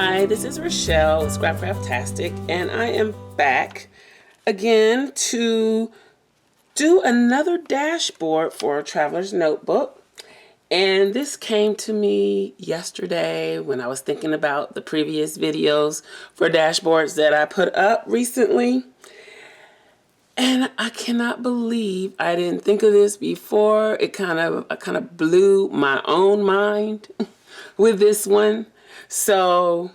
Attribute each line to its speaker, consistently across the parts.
Speaker 1: Hi, this is Rachelle, Scrapcraftastic, and I am back again to do another dashboard for a traveler's notebook. And this came to me yesterday when I was thinking about the previous videos for dashboards that I put up recently. And I cannot believe I didn't think of this before. It kind of blew my own mind with this one. So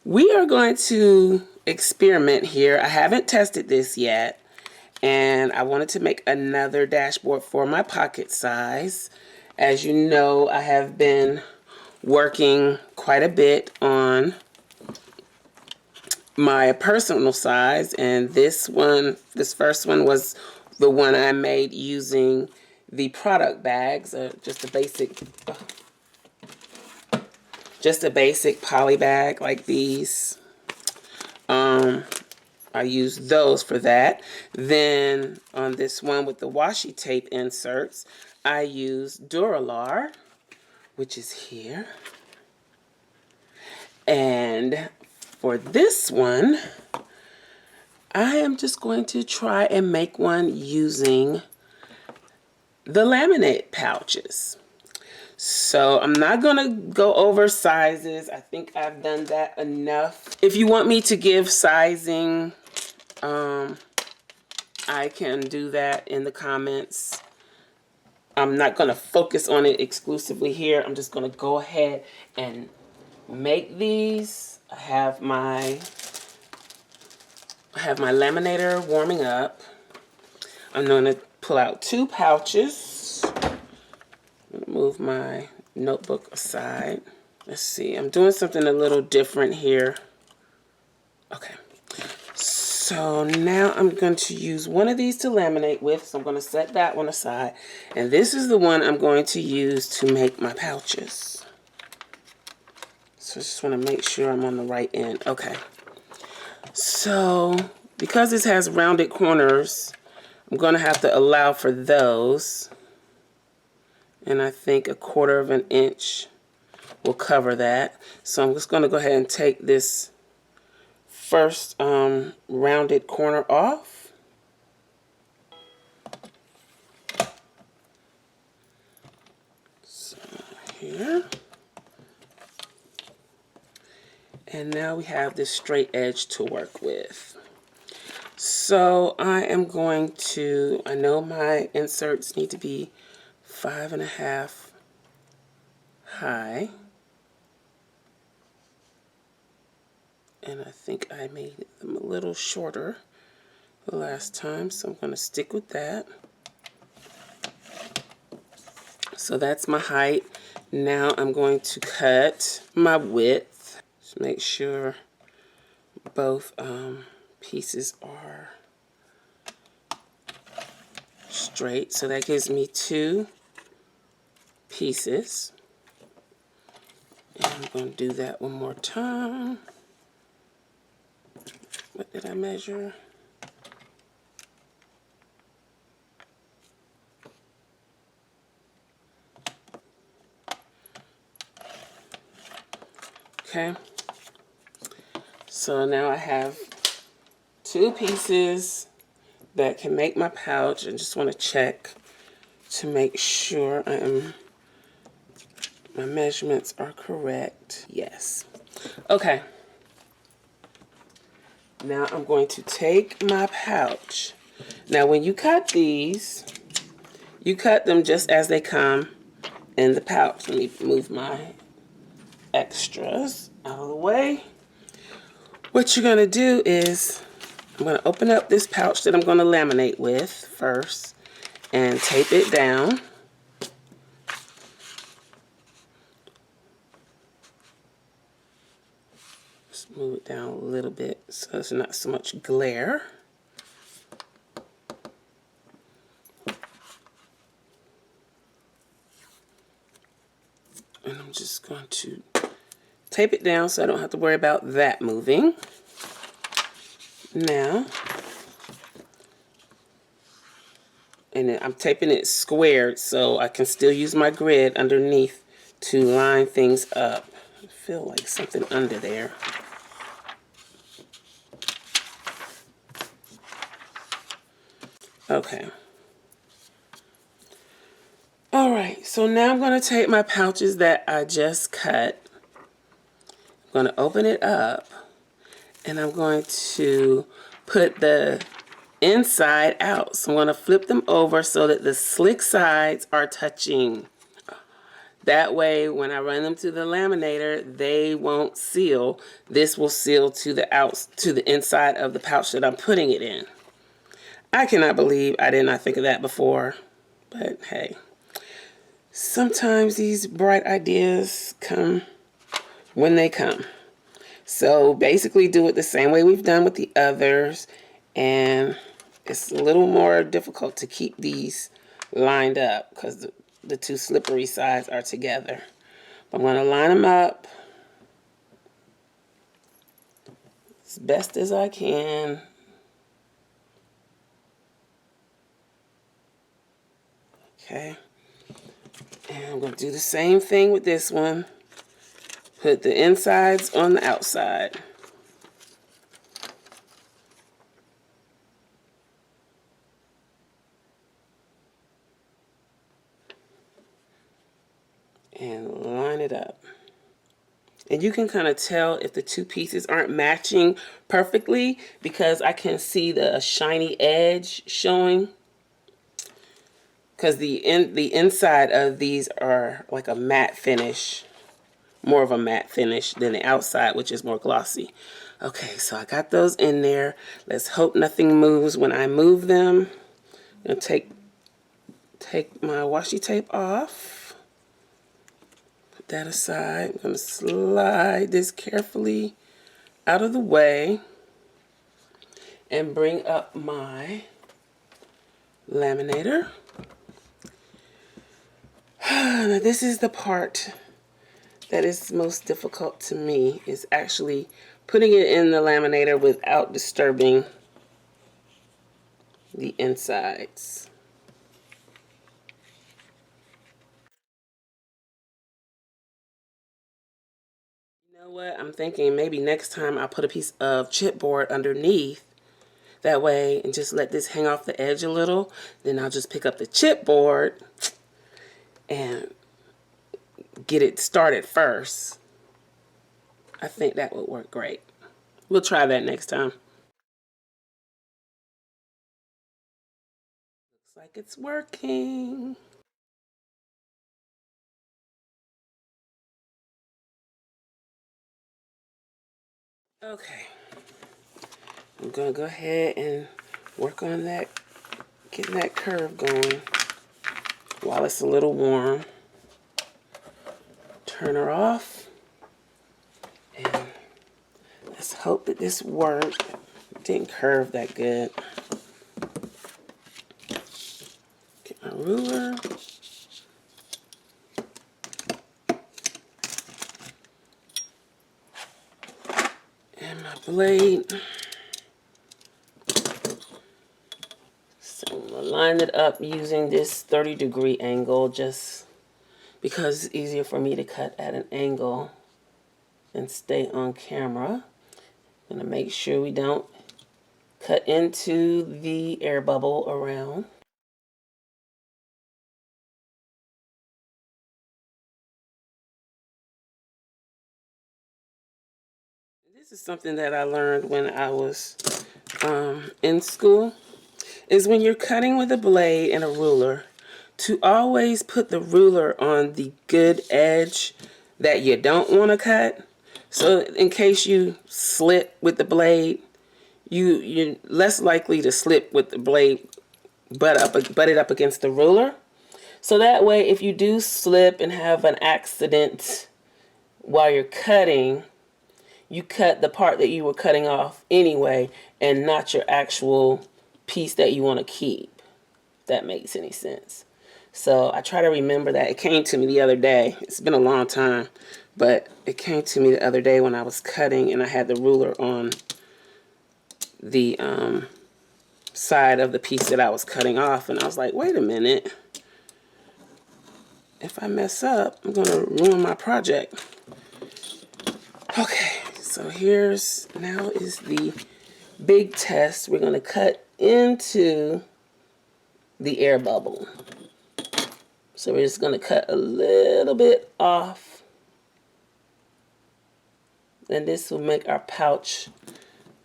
Speaker 1: we are going to experiment here. I haven't tested this yet, and I wanted to make another dashboard for my pocket size. As you know, I have been working quite a bit on my personal size, and this first one was the one I made using the product bags, just a basic poly bag like these. I use those for that. Then on this one with the washi tape inserts, I use DURA-LAR, which is here. And for this one, I am just going to try and make one using the laminate pouches. So I'm not gonna go over sizes. I think I've done that enough. If you want me to give sizing, I can do that in the comments. I'm not gonna focus on it exclusively here. I'm just gonna go ahead and make these. I have my laminator warming up. I'm gonna pull out 2 pouches. I'm gonna move my notebook aside. Let's see, I'm doing something a little different here. Okay, so now I'm going to use one of these to laminate with, so I'm going to set that one aside. And this is the one I'm going to use to make my pouches. So I just want to make sure I'm on the right end. Okay, so because this has rounded corners, I'm going to have to allow for those. And I think 1/4 of an inch will cover that. So I'm just going to go ahead and take this first rounded corner off. So here. And now we have this straight edge to work with. So I am going to, I know my inserts need to be 5.5 high. And I think I made them a little shorter the last time, so I'm going to stick with that. So that's my height. Now I'm going to cut my width. Just make sure both pieces are straight. So that gives me 2 pieces. And I'm going to do that one more time. What did I measure? Okay. So now I have 2 pieces that can make my pouch. I just want to check to make sure my measurements are correct. Yes. Okay. Now I'm going to take my pouch. Now when you cut these, you cut them just as they come in the pouch. Let me move my extras out of the way. What you're going to do is, I'm going to open up this pouch that I'm going to laminate with first and tape it down. Just move it down a little bit so there's not so much glare. And I'm just going to tape it down so I don't have to worry about that moving. Now, and then I'm taping it squared so I can still use my grid underneath to line things up. feel like something under there. Okay. All right, so now I'm going to take my pouches that I just cut. I'm going to open it up, and I'm going to put the inside out. So I'm going to flip them over so that the slick sides are touching. That way, when I run them through the laminator, they won't seal. This will seal to the inside of the pouch that I'm putting it in. I cannot believe I did not think of that before, but hey. Sometimes these bright ideas come when they come. So basically do it the same way we've done with the others, and it's a little more difficult to keep these lined up because the two slippery sides are together. I'm going to line them up as best as I can. Okay. And I'm going to do the same thing with this one. Put the insides on the outside. And line it up. And you can kind of tell if the two pieces aren't matching perfectly because I can see the shiny edge showing. Because the inside of these are like a matte finish. More of a matte finish than the outside, which is more glossy. Okay, so I got those in there. Let's hope nothing moves when I move them. I'm going to take my washi tape off. Put that aside. I'm going to slide this carefully out of the way and bring up my laminator. Now this is the part that is most difficult to me, is actually putting it in the laminator without disturbing the insides. You know what? I'm thinking maybe next time I'll put a piece of chipboard underneath. That way, and just let this hang off the edge a little. Then I'll just pick up the chipboard and get it started first. I think that would work great. We'll try that next time. Looks like it's working. Okay. I'm gonna go ahead and work on that, getting that curve going while it's a little warm. Turn her off. And let's hope that this worked. It didn't curve that good. Get my ruler. And my blade. So I'm gonna line it up using this 30-degree angle just because it's easier for me to cut at an angle and stay on camera. I'm gonna make sure we don't cut into the air bubble around. This is something that I learned when I was in school, is when you're cutting with a blade and a ruler, to always put the ruler on the good edge that you don't want to cut. So in case you slip with the blade, you're less likely to slip with the blade butted up against the ruler. So that way, if you do slip and have an accident while you're cutting, you cut the part that you were cutting off anyway and not your actual piece that you want to keep, if that makes any sense. So I try to remember that. It came to me the other day. It's been a long time, but it came to me the other day when I was cutting and I had the ruler on the side of the piece that I was cutting off, and I was like, wait a minute. If I mess up, I'm going to ruin my project. So now is the big test. We're going to cut into the air bubble. So we're just going to cut a little bit off. And this will make our pouch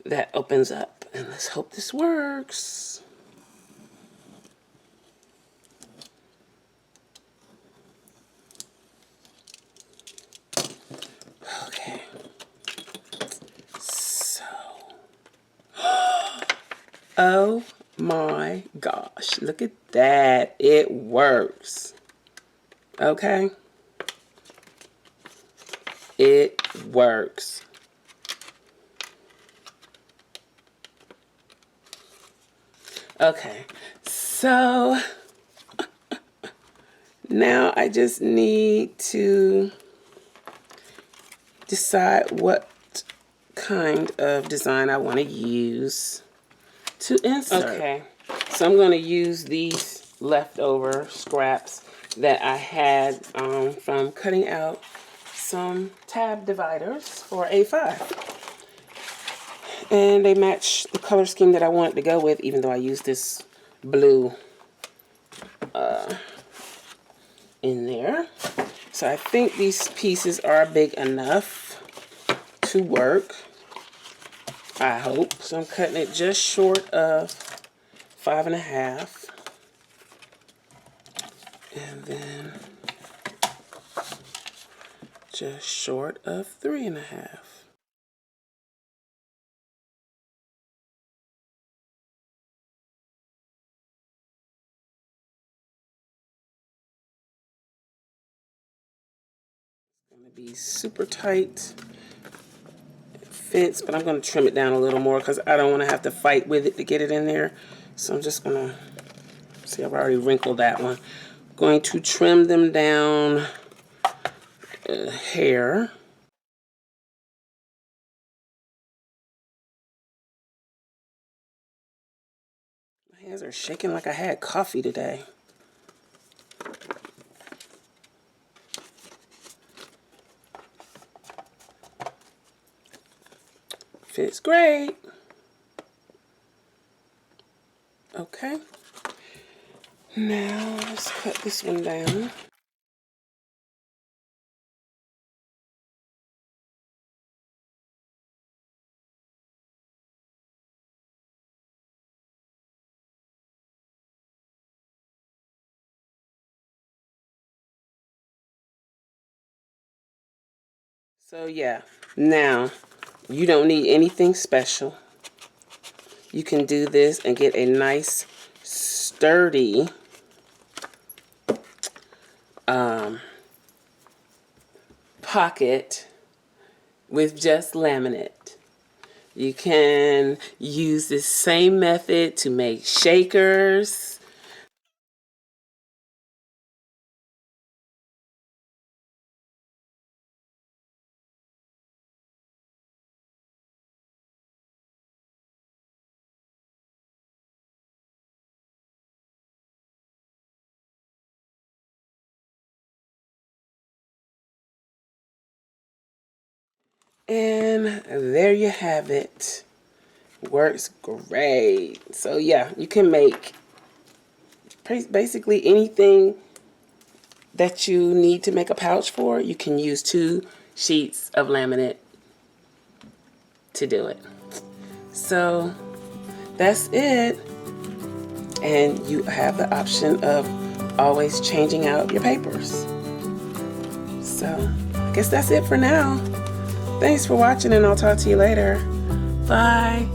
Speaker 1: that opens up. And let's hope this works. Okay. So. Oh my gosh. Look at that. It works. Okay. It works. Okay, so now I just need to decide what kind of design I want to use to insert. Okay, so I'm going to use these leftover scraps that I had from cutting out some tab dividers for A5. And they match the color scheme that I wanted to go with, even though I used this blue in there. So I think these pieces are big enough to work, I hope. So I'm cutting it just short of 5.5. And then just short of 3.5. Going to be super tight. It fits, but I'm going to trim it down a little more because I don't want to have to fight with it to get it in there. So I'm just going to, see, I've already wrinkled that one. Going to trim them down a hair. My hands are shaking like I had coffee today. Fits great. Okay. Now let's cut this one down. So yeah, now you don't need anything special. You can do this and get a nice sturdy pocket with just laminate. You can use this same method to make shakers. And there you have it. Works great. So yeah, you can make basically anything that you need to make a pouch for. You can use 2 sheets of laminate to do it. So that's it. And you have the option of always changing out your papers. So I guess that's it for now. Thanks for watching, and I'll talk to you later. Bye.